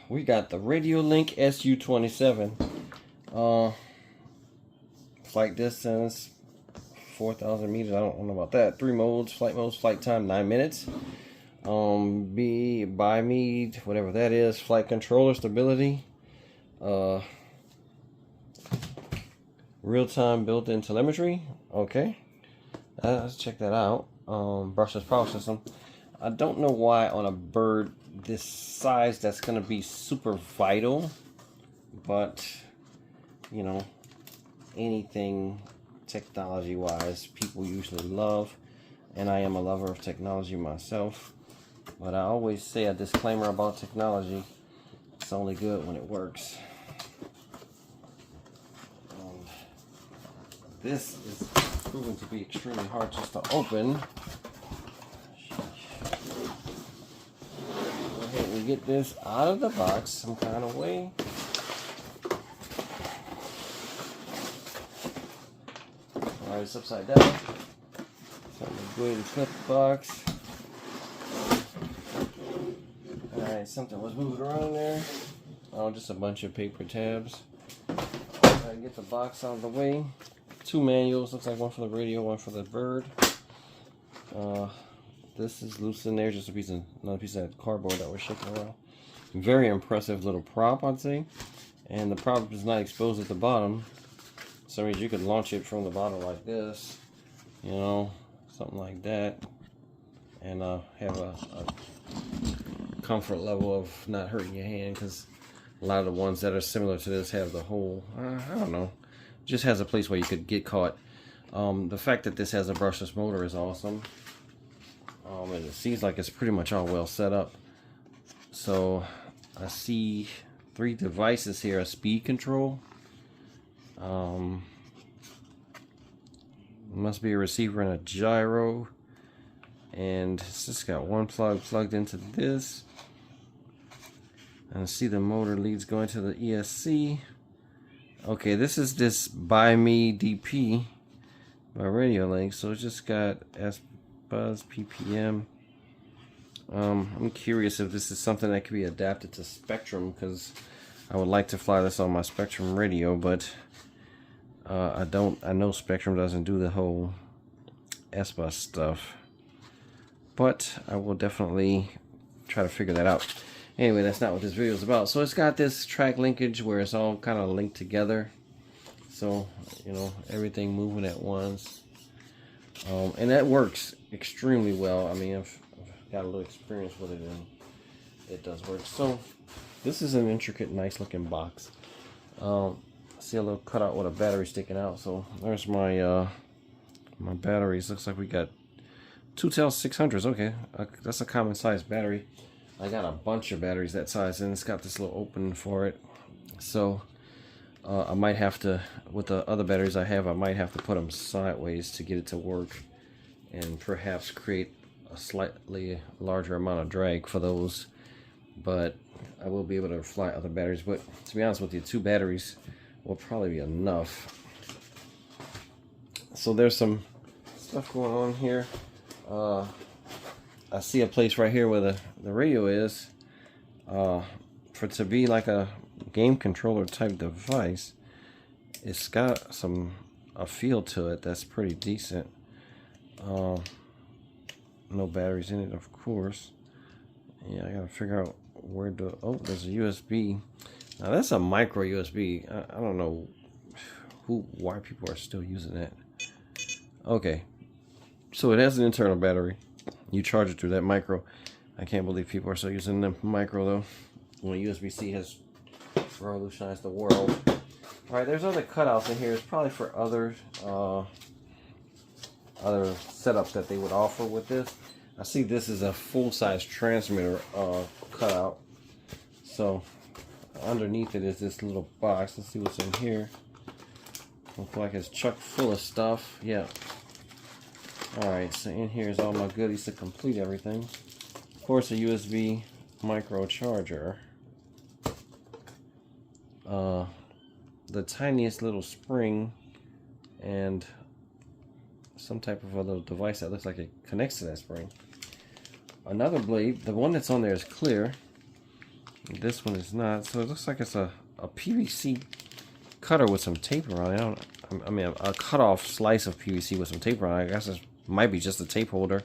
we got the Link SU27. Flight distance 4,000 meters. I don't know about that. 3 modes, flight time 9 minutes. By me, whatever that is. Flight controller stability. Real-time built-in telemetry. Okay, let's check that out. Brushless power system. I don't know why on a bird this size that's going to be super vital, but you know, anything technology wise people usually love, and I am a lover of technology myself, but I always say a disclaimer about technology: it's only good when it works. This is proven to be extremely hard just to open. Go ahead and get this out of the box some kind of way. Alright, it's upside down. So I'm going to go ahead and clip the box. Alright, something was moved around there. Oh, just a bunch of paper tabs. Alright, get the box out of the way. 2 manuals, looks like one for the radio, one for the bird. This is loose in there, just another piece of cardboard that we're shaking around. Very impressive little prop, I'd say. And the prop is not exposed at the bottom. So you could launch it from the bottom like this, you know, something like that, and have a comfort level of not hurting your hand, because a lot of the ones that are similar to this have the whole, I don't know, just has a place where you could get caught. The fact that this has a brushless motor is awesome, and it seems like it's pretty much all well set up. So I see 3 devices here: a speed control, must be a receiver and a gyro, and it's just got one plug plugged into this, and I see the motor leads going to the ESC. Okay, this is this By Me DP by Radio Link, so it's just got S buzz PPM. I'm curious if this is something that could be adapted to Spectrum, because I would like to fly this on my Spectrum radio, but I know Spectrum doesn't do the whole S-Bus stuff, but I will definitely try to figure that out. Anyway, that's not what this video is about. So it's got this track linkage where it's all kind of linked together, so you know, everything moving at once, and that works extremely well. I mean, I've got a little experience with it, and it does work. So this is an intricate, nice looking box. See a little cutout with a battery sticking out. So there's my my batteries. Looks like we got 2TEL 600s. Okay, that's a common size battery. I got a bunch of batteries that size, and it's got this little opening for it. So I might have to, with the other batteries I have, I might have to put them sideways to get it to work, and perhaps create a slightly larger amount of drag for those. But I will be able to fly other batteries. But to be honest with you, 2 batteries will probably be enough. So there's some stuff going on here. I see a place right here where the radio is. For it to be like a game controller type device, it's got a feel to it that's pretty decent. No batteries in it, of course. Yeah, I gotta figure out where to. Oh, there's a USB. Now that's a micro USB. I don't know why people are still using that. Okay, so it has an internal battery. You charge it through that micro. I can't believe people are still using the micro though, when USB-C has revolutionized the world. Alright, there's other cutouts in here. It's probably for other setups that they would offer with this. I see this is a full-size transmitter cutout. So underneath it is this little box. Let's see what's in here. Looks like it's chock full of stuff. Yeah. Alright, so in here is all my goodies to complete everything. Of course, a USB micro charger. The tiniest little spring, and some type of other device that looks like it connects to that spring. Another blade. The one that's on there is clear. This one is not. So it looks like it's a PVC cutter with some tape around it. I mean, a cut-off slice of PVC with some tape around it. I guess it might be just a tape holder,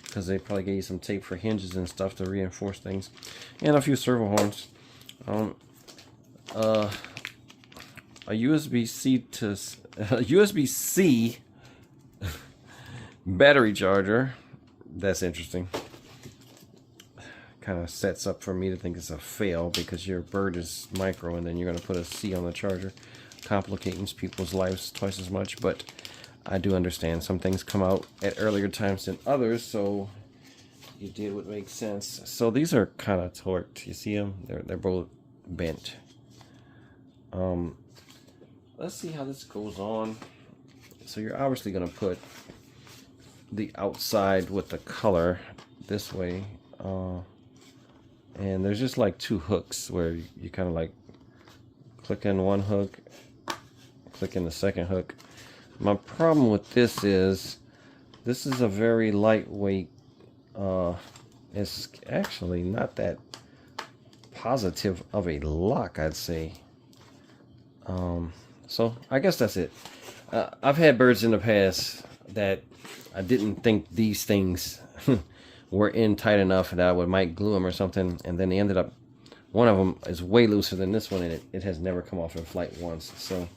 because they probably gave you some tape for hinges and stuff to reinforce things, and a few servo horns. A USB-C battery charger. That's interesting. Kind of sets up for me to think it's a fail, because your bird is micro and then you're going to put a C on the charger, complicating people's lives twice as much. But I do understand some things come out at earlier times than others, so you did what makes sense. So these are kind of torqued. You see them? They're both bent. Let's see how this goes on. So you're obviously going to put the outside with the color this way, and there's just like two hooks where you kind of like click in one hook, click in the second hook. My problem with this is a very lightweight, it's actually not that positive of a lock, I'd say. So I guess that's it. I've had birds in the past that I didn't think these things were in tight enough that I might glue them or something, and then they ended up, one of them is way looser than this one, and it has never come off in flight once. So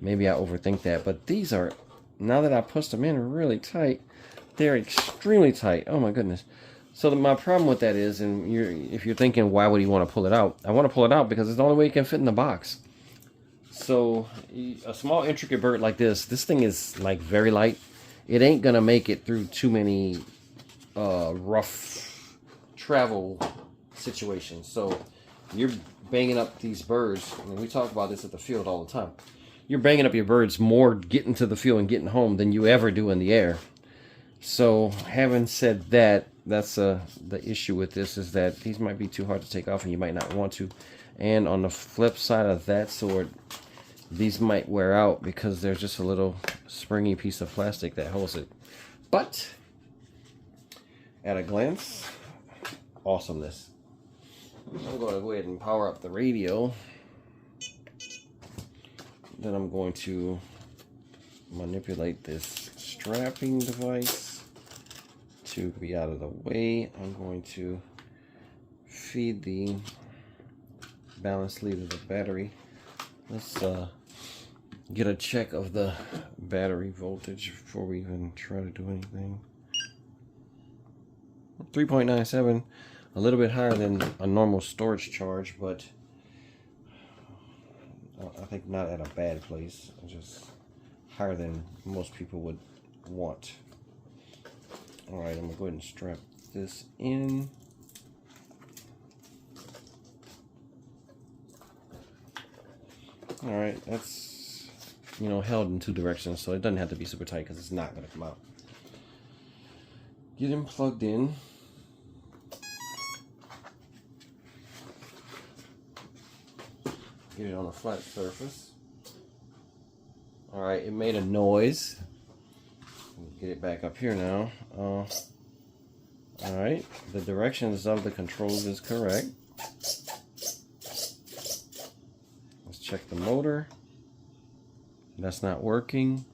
maybe I overthink that. But these are, now that I pushed them in really tight, they're extremely tight. Oh my goodness. So my problem with that is, and if you're thinking, why would you want to pull it out? I want to pull it out because it's the only way it can fit in the box. So a small intricate bird like this thing is like very light. It ain't gonna make it through too many rough travel situations. So you're banging up these birds, and we talk about this at the field all the time. You're banging up your birds more getting to the field and getting home than you ever do in the air. So having said that, that's the issue with this, is that these might be too hard to take off and you might not want to. And on the flip side of that sword, these might wear out because there's just a little springy piece of plastic that holds it. But at a glance, awesomeness. I'm going to go ahead and power up the radio. Then I'm going to manipulate this strapping device to be out of the way. I'm going to feed the balance lead of the battery. Let's get a check of the battery voltage before we even try to do anything. 3.97, a little bit higher than a normal storage charge, but I think not at a bad place. Just higher than most people would want. Alright, I'm going to go ahead and strap this in. Alright, that's, held in two directions, so it doesn't have to be super tight because it's not going to come out. Get him plugged in. Get it on a flat surface. Alright, it made a noise. Get it back up here now. Alright, the directions of the controls is correct. Let's check the motor. That's not working.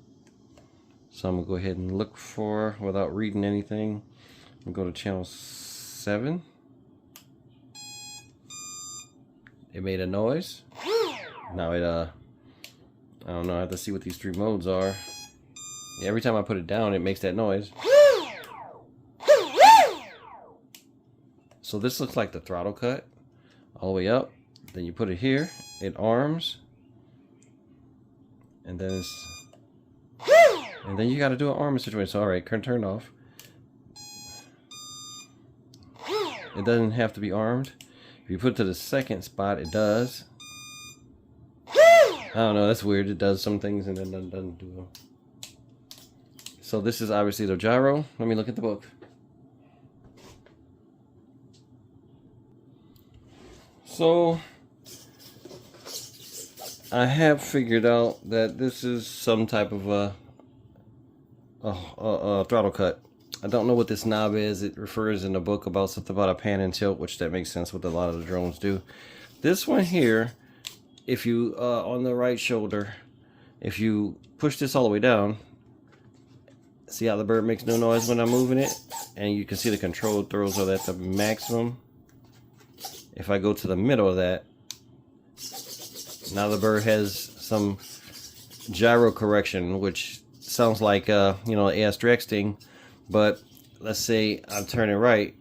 So I'm going to go ahead and look for, without reading anything, I'm going to go to channel 7. It made a noise. Now it, I don't know, I have to see what these three modes are. Yeah, every time I put it down, it makes that noise. So this looks like the throttle cut all the way up. Then you put it here, it arms, and then you got to do an arm situation. So all right, turn off. It doesn't have to be armed. If you put it to the second spot, it does. I don't know, that's weird. It does some things and then doesn't do them. So this is obviously the gyro. Let me look at the book. So I have figured out that this is some type of a throttle cut. I don't know what this knob is. It refers in the book about something about a pan and tilt, which that makes sense what a lot of the drones do. This one here, if you on the right shoulder, if you push this all the way down, see how the bird makes no noise when I'm moving it, and you can see the control throws are at the maximum. If I go to the middle of that, now the bird has some gyro correction, which sounds like you know, AS3X thing, but let's say I'm turning right,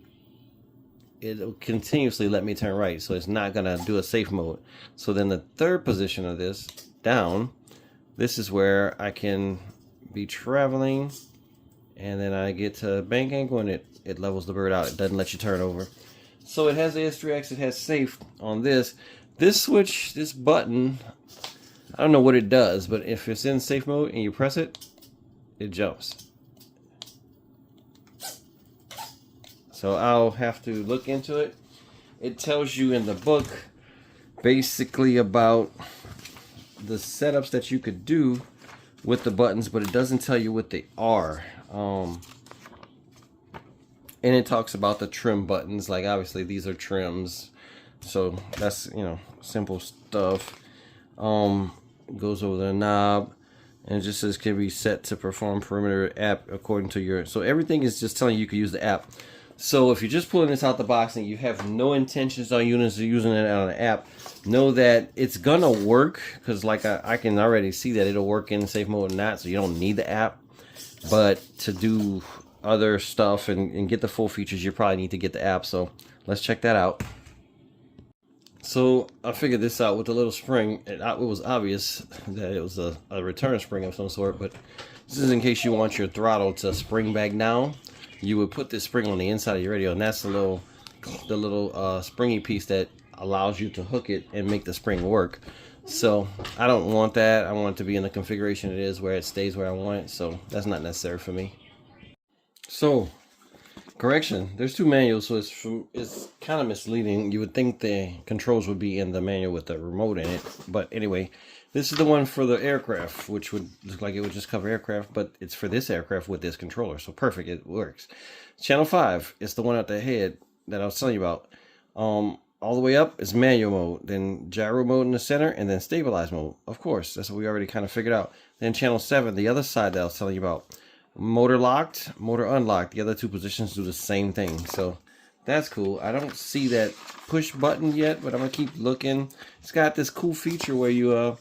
it'll continuously let me turn right, so it's not gonna do a safe mode. So then the third position of this, down, this is where I can be traveling, and then I get to bank angle and it levels the bird out. It doesn't let you turn over. So it has AS3X, it has safe on this. This switch, this button, I don't know what it does, but if it's in safe mode and you press it, it jumps. So I'll have to look into it. It tells you in the book basically about the setups that you could do with the buttons, but it doesn't tell you what they are. And it talks about the trim buttons, like obviously these are trims, so that's, you know, simple stuff. Goes over the knob, and it just says can be set to perform perimeter app according to your, so everything is just telling you can use the app. So if you're just pulling this out the box and you have no intentions on using it on an app, know that it's gonna work, because like I can already see that it'll work in safe mode or not, so you don't need the app. But to do other stuff and get the full features, you probably need to get the app. So let's check that out. So I figured this out with the little spring. It was obvious that it was a return spring of some sort, but this is in case you want your throttle to spring back down. You would put this spring on the inside of your radio, and that's the little springy piece that allows you to hook it and make the spring work. So I don't want that. I want it to be in the configuration it is, where it stays where I want it. So that's not necessary for me. So correction, there's two manuals, so it's kind of misleading. You would think the controls would be in the manual with the remote in it, but anyway, this is the one for the aircraft, which would look like it would just cover aircraft, but it's for this aircraft with this controller, so perfect, it works. Channel 5 is the one at the head that I was telling you about. All the way up is manual mode, then gyro mode in the center, and then stabilize mode. Of course, that's what we already kind of figured out. Then channel 7, the other side that I was telling you about. Motor locked, motor unlocked. The other two positions do the same thing, so that's cool. I don't see that push button yet, but I'm gonna keep looking. It's got this cool feature where you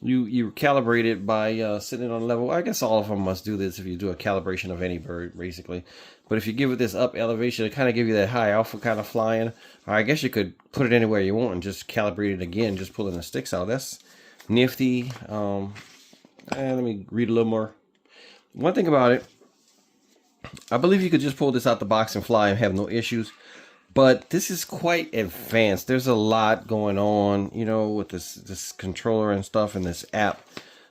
calibrate it by sitting on level. I guess all of them must do this if you do a calibration of any bird, basically. But if you give it this up elevation, it kind of give you that high alpha kind of flying. Or I guess you could put it anywhere you want and just calibrate it again, just pulling the sticks out. That's nifty. Let me read a little more. One thing about it, I believe you could just pull this out the box and fly and have no issues. But this is quite advanced. There's a lot going on, you know, with this controller and stuff and this app.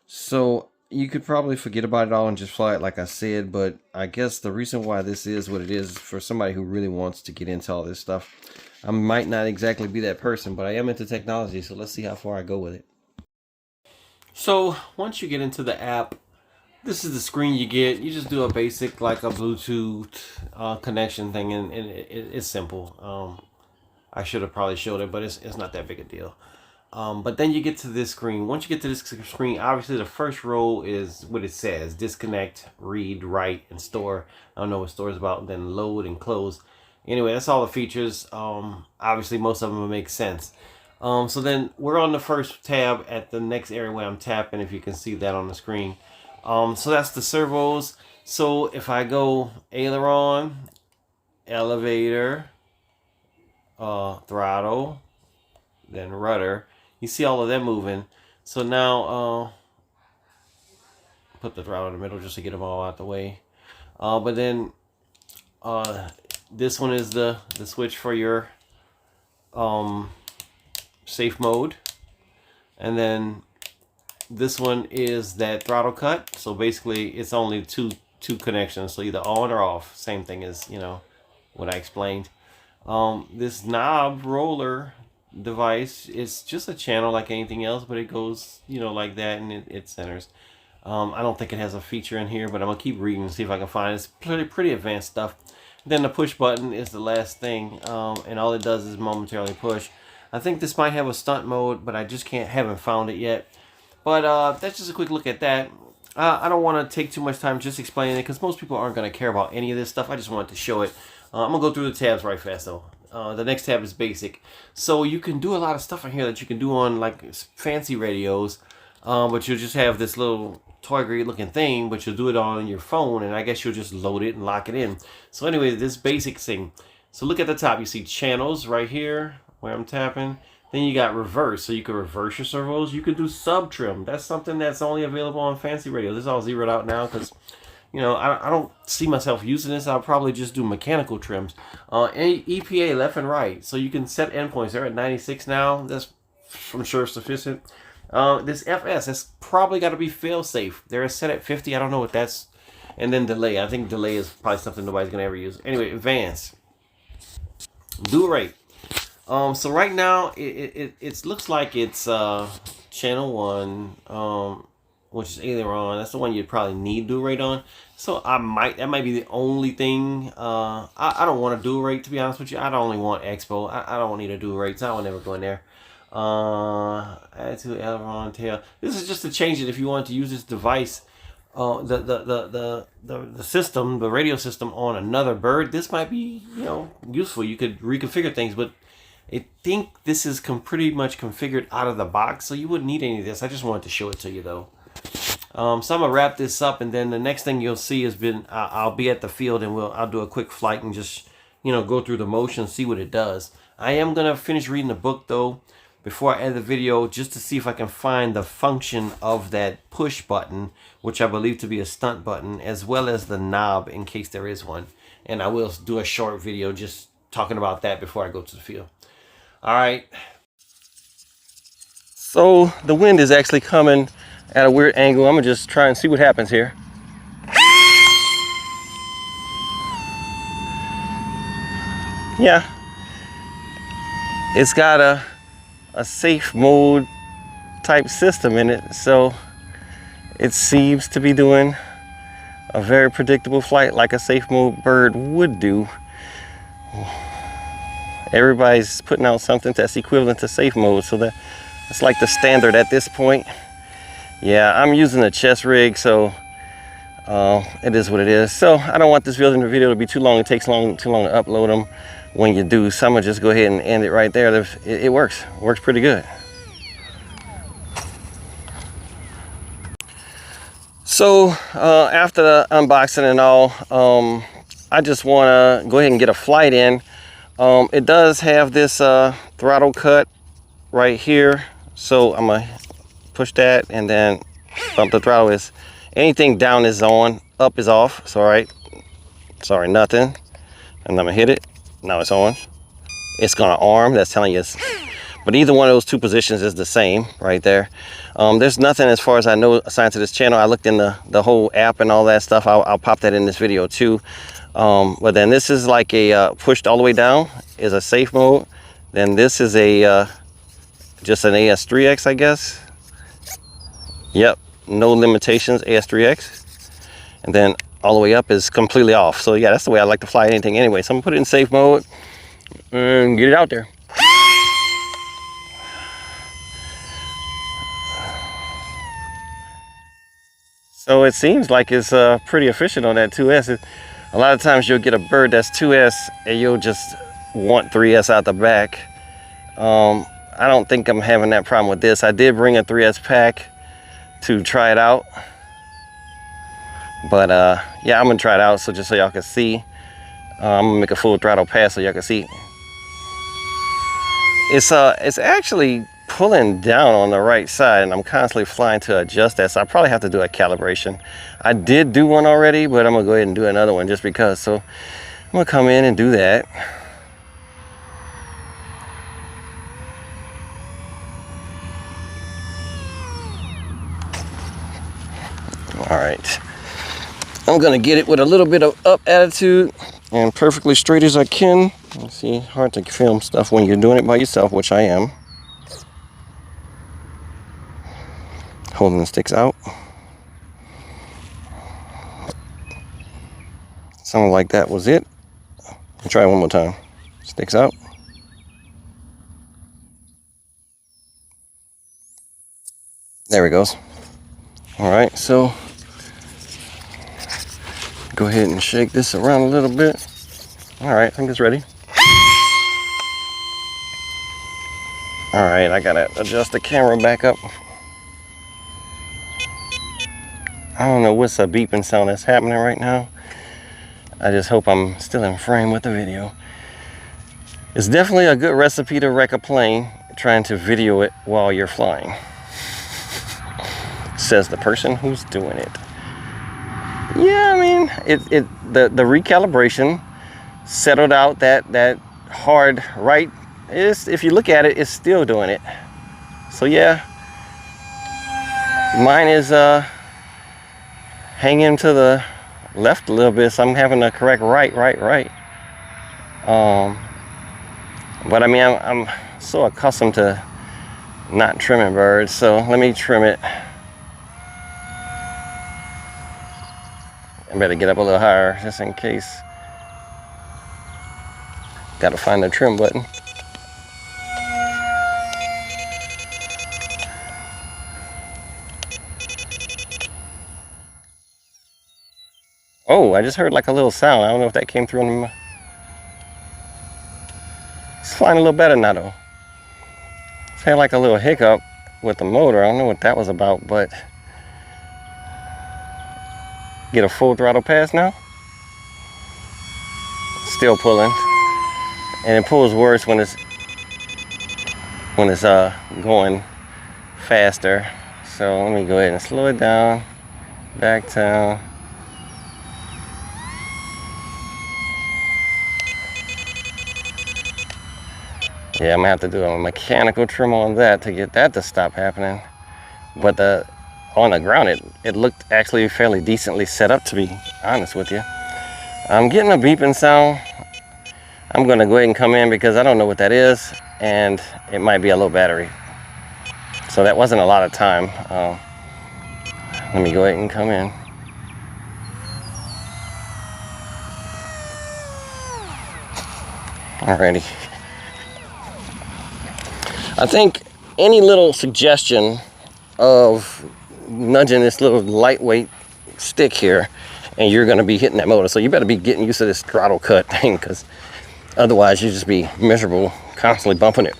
So you could probably forget about it all and just fly it like I said. But I guess the reason why this is what it is for somebody who really wants to get into all this stuff. I might not exactly be that person, but I am into technology. So let's see how far I go with it. So once you get into the app, this is the screen you get. You just do a basic, like a Bluetooth connection thing, and it's simple. I should have probably showed it, but it's not that big a deal. But then you get to this screen. Once you get to this screen, obviously the first row is what it says: disconnect, read, write, and store. I don't know what store is about. Then load and close. Anyway, that's all the features. Obviously, most of them will make sense. So then we're on the first tab at the next area where I'm tapping, if you can see that on the screen. So that's the servos. So if I go aileron, elevator, throttle, then rudder, you see all of them moving. So now put the throttle in the middle just to get them all out the way. But then this one is the switch for your safe mode, and then this one is that throttle cut. So basically it's only two connections, so either on or off. Same thing as, you know, what I explained. This knob roller device is just a channel like anything else, but it goes, you know, like that, and it centers. I don't think it has a feature in here, but I'm gonna keep reading and see if I can find it. It's pretty advanced stuff. Then the push button is the last thing, and all it does is momentarily push. I think this might have a stunt mode, but I just haven't found it yet. But that's just a quick look at that. I don't want to take too much time just explaining it because most people aren't going to care about any of this stuff. I just wanted to show it. I'm going to go through the tabs right fast though. The next tab is basic. So you can do a lot of stuff in here that you can do on like fancy radios. But you'll just have this little toy grade looking thing, but you'll do it on your phone, and I guess you'll just load it and lock it in. So anyway, this basic thing. So look at the top. You see channels right here where I'm tapping. Then you got reverse, so you can reverse your servos. You can do sub trim. That's something that's only available on fancy radio. This is all zeroed out now because, you know, I don't see myself using this. I'll probably just do mechanical trims. EPA left and right, so you can set endpoints. They're at 96 now. That's, I'm sure, sufficient. This FS, that's probably got to be fail safe. They're set at 50. I don't know what that's. And then delay. I think delay is probably something nobody's gonna ever use. Anyway, advanced. Do rate. So right now it looks like it's channel 1, which is aileron. That's the one you'd probably need dual rate on. So that might be the only thing. I don't want a dual rate, to be honest with you. I don't only want expo. I don't need a dual rate, so I will never go in there. Add to aileron tail. This is just to change it if you want to use this device. The system, the radio system on another bird. This might be, you know, useful. You could reconfigure things, but I think this is pretty much configured out of the box, so you wouldn't need any of this. I just wanted to show it to you though. So I'm gonna wrap this up, and then the next thing you'll see is I'll be at the field, and I'll do a quick flight and just, you know, go through the motion, see what it does. I am gonna finish reading the book though before I end the video, just to see if I can find the function of that push button, which I believe to be a stunt button, as well as the knob in case there is one. And I will do a short video just talking about that before I go to the field. All right. So the wind is actually coming at a weird angle. I'm gonna just try and see what happens here. Yeah, it's got a safe mode type system in it, so it seems to be doing a very predictable flight like a safe mode bird would do. Everybody's putting out something that's equivalent to safe mode, so that's like the standard at this point. Yeah, I'm using a chest rig, so it is what it is. So I don't want this video to be too long. It takes too long to upload them when you do. So I'm gonna just go ahead and end it right there. It works pretty good. So after the unboxing and all, I just want to go ahead and get a flight in. It does have this throttle cut right here, so I'm gonna push that and then bump the throttle. Is anything down is on, up is off. So right, sorry, nothing. And I'm gonna hit it. Now it's on. It's gonna arm. That's telling you it's. But either one of those two positions is the same right there. There's nothing, as far as I know, assigned to this channel. I looked in the whole app and all that stuff. I'll pop that in this video too. But then this is like a pushed all the way down is a safe mode. Then this is a just an AS3X, I guess. Yep, no limitations, AS3X. And then all the way up is completely off. So yeah, that's the way I like to fly anything anyway. So I'm gonna put it in safe mode and get it out there. So it seems like it's pretty efficient on that 2S. A lot of times you'll get a bird that's 2S and you'll just want 3S out the back. I don't think I'm having that problem with this. I did bring a 3S pack to try it out. But yeah, I'm gonna try it out so just so y'all can see. I'm gonna make a full throttle pass so y'all can see. It's actually pulling down on the right side, and I'm constantly flying to adjust that, so I probably have to do a calibration. I did do one already, but I'm gonna go ahead and do another one just because. So I'm gonna come in and do that. All right, I'm gonna get it with a little bit of up attitude and perfectly straight as I can. Let's see, hard to film stuff when you're doing it by yourself, which I am. Holding the sticks out. Something like that was it. I'll try it one more time. Sticks out. There it goes. All right, so go ahead and shake this around a little bit. All right, I think it's ready. All right, I gotta adjust the camera back up. I don't know what's a beeping sound that's happening right now. I just hope I'm still in frame with the video. It's definitely a good recipe to wreck a plane, trying to video it while you're flying. Says the person who's doing it. Yeah, I mean, the recalibration settled out that hard right. If you look at it, it's still doing it. So yeah, mine is hanging to the left a little bit, so I'm having to correct right. But I mean, I'm so accustomed to not trimming birds, so let me trim it. I better get up a little higher just in case. Gotta find the trim button. Oh, I just heard like a little sound. I don't know if that came through on my... It's flying a little better now though. It's had like a little hiccup with the motor. I don't know what that was about, but get a full throttle pass now. Still pulling, and it pulls worse when it's going faster. So let me go ahead and slow it down, back down. Yeah, I'm gonna have to do a mechanical trim on that to get that to stop happening. But on the ground, it looked actually fairly decently set up, to be honest with you. I'm getting a beeping sound. I'm gonna go ahead and come in because I don't know what that is, and it might be a low battery. So that wasn't a lot of time. Let me go ahead and come in. Alrighty. I think any little suggestion of nudging this little lightweight stick here, and you're going to be hitting that motor. So you better be getting used to this throttle cut thing, because otherwise you just be miserable constantly bumping it.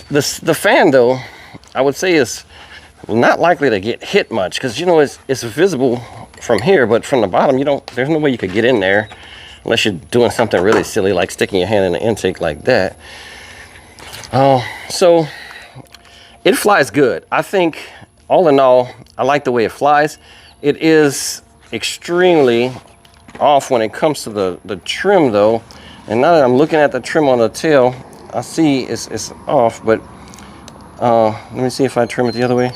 The fan though, I would say is not likely to get hit much, because you know it's visible from here, but from the bottom there's no way you could get in there unless you're doing something really silly like sticking your hand in the intake like that. So it flies good. I think all in all, I like the way it flies. It is extremely off when it comes to the trim though. And now that I'm looking at the trim on the tail, I see it's off, but let me see if I trim it the other way.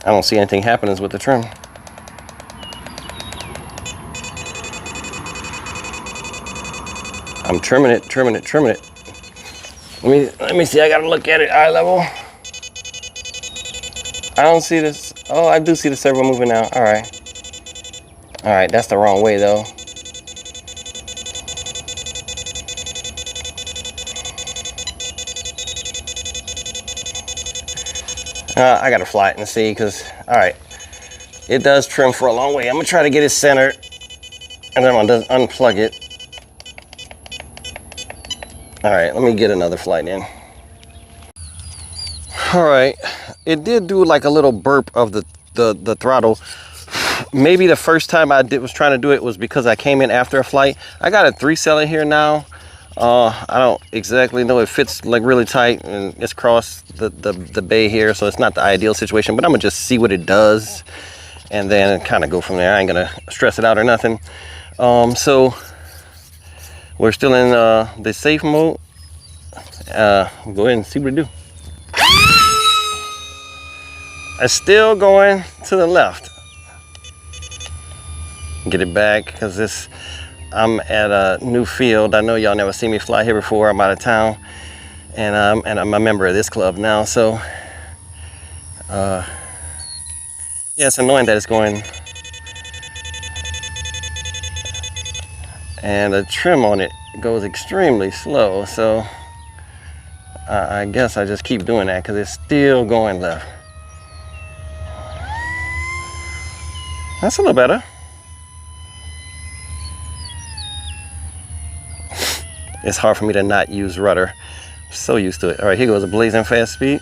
I don't see anything happening with the trim. I'm trimming it. Let me see, I gotta look at it eye level. I don't see this. Oh, I do see the servo moving now. All right, that's the wrong way though. I gotta fly it and see, because all right, it does trim for a long way. I'm gonna try to get it centered, and then I'm gonna unplug it. All right, let me get another flight in. All right, it did do like a little burp of the throttle. Maybe the first time was trying to do it was because I came in after a flight. I got a 3-cylinder here now. I don't exactly know. It fits like really tight, and it's across the bay here, so it's not the ideal situation, but I'm gonna just see what it does and then kind of go from there. I ain't gonna stress it out or nothing. So we're still in the safe mode. Go ahead and see what it do. It's still going to the left. Get it back, because I'm at a new field. I know y'all never seen me fly here before. I'm out of town, and I'm a member of this club now. So yeah, Yeah, it's annoying that it's going, and the trim on it goes extremely slow, so I guess I just keep doing that because it's still going left. That's a little better. It's hard for me to not use rudder. I'm so used to it. All right, here goes a blazing fast speed.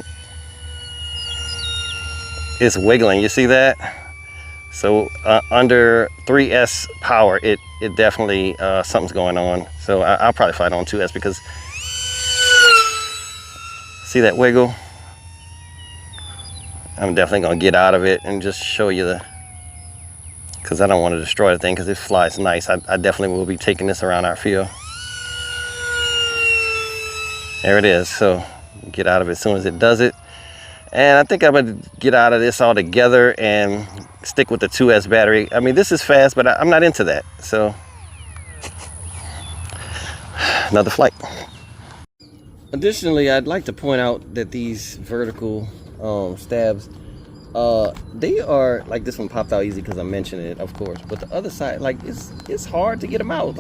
It's wiggling, you see that? So under 3S power, it definitely, something's going on. So I'll probably fly it on 2S because, see that wiggle? I'm definitely gonna get out of it and just show you the, because I don't want to destroy the thing because it flies nice. I definitely will be taking this around our field. There it is. So get out of it as soon as it does it. And I think I'm gonna get out of this altogether and stick with the 2S battery. I mean, this is fast, but I'm not into that. So another flight. Additionally, I'd like to point out that these vertical stabs, they are, like, this one popped out easy because I mentioned it, of course, but the other side, like, it's hard to get them out.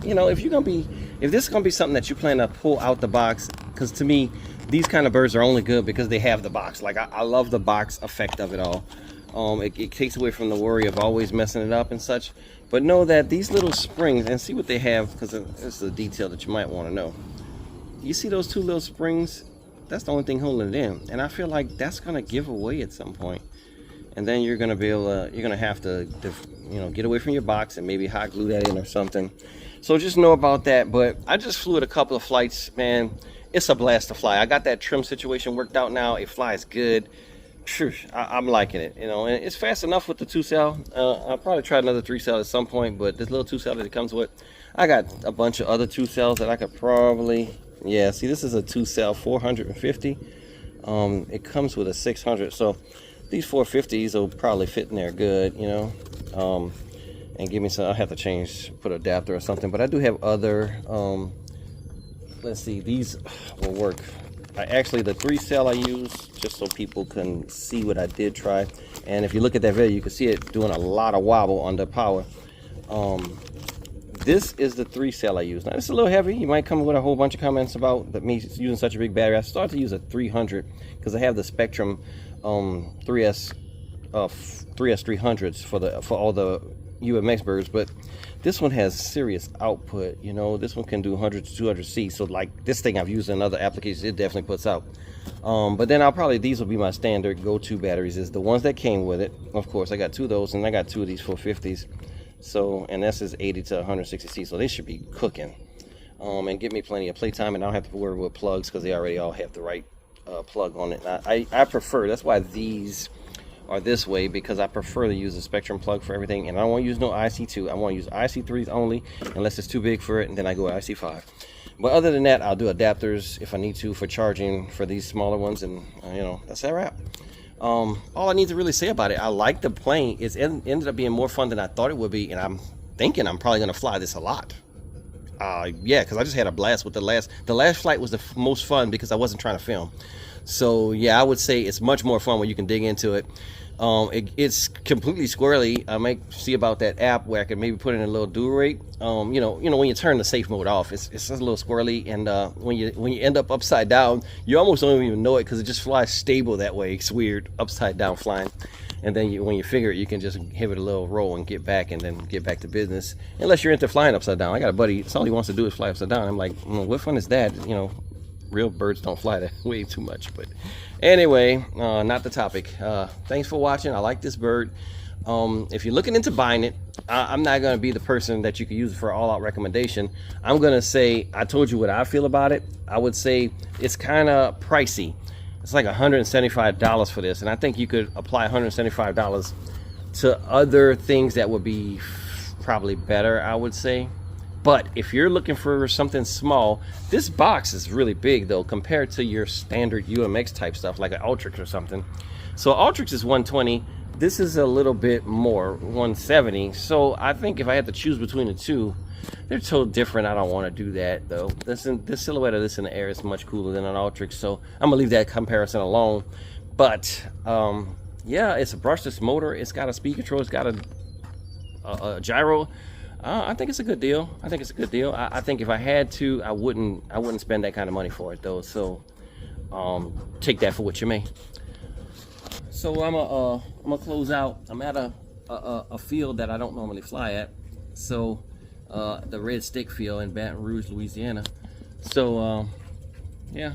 You know, if this is gonna be something that you plan to pull out the box, because to me these kind of birds are only good because they have the box. Like, I love the box effect of it all. It takes away from the worry of always messing it up and such. But know that these little springs, and see what they have, because it's a detail that you might want to know. You see those two little springs? That's the only thing holding it in, and I feel like that's gonna give away at some point, and then you're gonna be able to, you're gonna have to, you know, get away from your box and maybe hot glue that in or something. So just know about that. But I just flew it a couple of flights, man. It's a blast to fly. I got that trim situation worked out now. It flies good. I'm liking it, you know, and it's fast enough with the 2-cell. I'll probably try another 3-cell at some point, but this little 2-cell that it comes with, I got a bunch of other 2-cells that I could probably, yeah, see, this is a 2-cell 450. It comes with a 600, so these 450s will probably fit in there good, you know. And give me some, I'll have to put an adapter or something, but I do have other, let's see, these will work. Actually, the 3-cell I use, just so people can see what I did try. And if you look at that video, you can see it doing a lot of wobble under power. This is the 3-cell I use. Now, it's a little heavy. You might come with a whole bunch of comments about me using such a big battery. I started to use a 300 because I have the Spectrum 3S 300s for all the UMX birds, but this one has serious output. You know, this one can do 100 to 200 C. So like this thing I've used in other applications, it definitely puts out. But then these will be my standard go-to batteries, is the ones that came with it. Of course, I got 2 of those, and I got 2 of these 450s. So, and this is 80 to 160 C, so they should be cooking. And give me plenty of playtime, and I don't have to worry with plugs because they already all have the right plug on it. I prefer, that's why these are this way, because I prefer to use a Spectrum plug for everything, and I don't want to use no IC2. I want to use IC3s only, unless it's too big for it, and then I go IC5. But other than that, I'll do adapters if I need to for charging for these smaller ones, and you know, that's that wrap. All I need to really say about it, I like the plane. It ended up being more fun than I thought it would be, and I'm thinking I'm probably going to fly this a lot. Yeah, because I just had a blast with the last flight was the most fun because I wasn't trying to film. So yeah, I would say it's much more fun when you can dig into it. It's completely squirrely. I might see about that app where I can maybe put in a little dual rate. You know when you turn the safe mode off, it's just a little squirrely, and when you end up upside down, you almost don't even know it because it just flies stable that way. It's weird, upside down flying. And then when you figure it, you can just give it a little roll and get back, and then get back to business. Unless you're into flying upside down. I got a buddy, that's all he wants to do is fly upside down. I'm like, what fun is that? You know, real birds don't fly that way too much. But anyway, not the topic. Thanks for watching. I like this bird. If you're looking into buying it, I'm not going to be the person that you can use for all-out recommendation. I'm going to say, I told you what I feel about it. I would say it's kind of pricey. It's like $175 for this, and I think you could apply $175 to other things that would be probably better, I would say. But if you're looking for something small, this box is really big though compared to your standard UMX type stuff like an Ultrix or something. So Ultrix is 120. This is a little bit more, 170. So I think if I had to choose between the two, they're so different. I don't want to do that though. This silhouette of this in the air is much cooler than an Ultrix, so I'm gonna leave that comparison alone. But yeah, it's a brushless motor. It's got a speed control. It's got a gyro. I think it's a good deal. I think it's a good deal. I think if I had to, I wouldn't spend that kind of money for it though. So take that for what you may. So I'm gonna close out. I'm at a field that I don't normally fly at. So the Red Stick field in Baton Rouge, Louisiana. So yeah,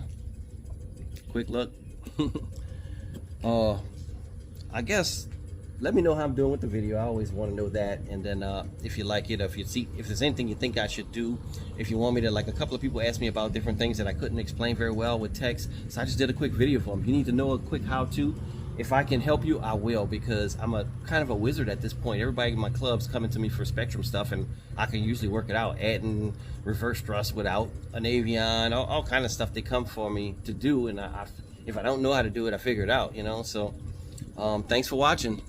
quick look. I guess let me know how I'm doing with the video. I always want to know that. And then if you like it, if there's anything you think I should do, if you want me to, like a couple of people asked me about different things that I couldn't explain very well with text, so I just did a quick video for them. If you need to know a quick how-to, if I can help you, I will, because I'm a kind of a wizard at this point. Everybody in my club's coming to me for Spectrum stuff, and I can usually work it out, adding reverse thrust without an avion, all kind of stuff they come for me to do. And if I don't know how to do it, I figure it out, you know. So thanks for watching.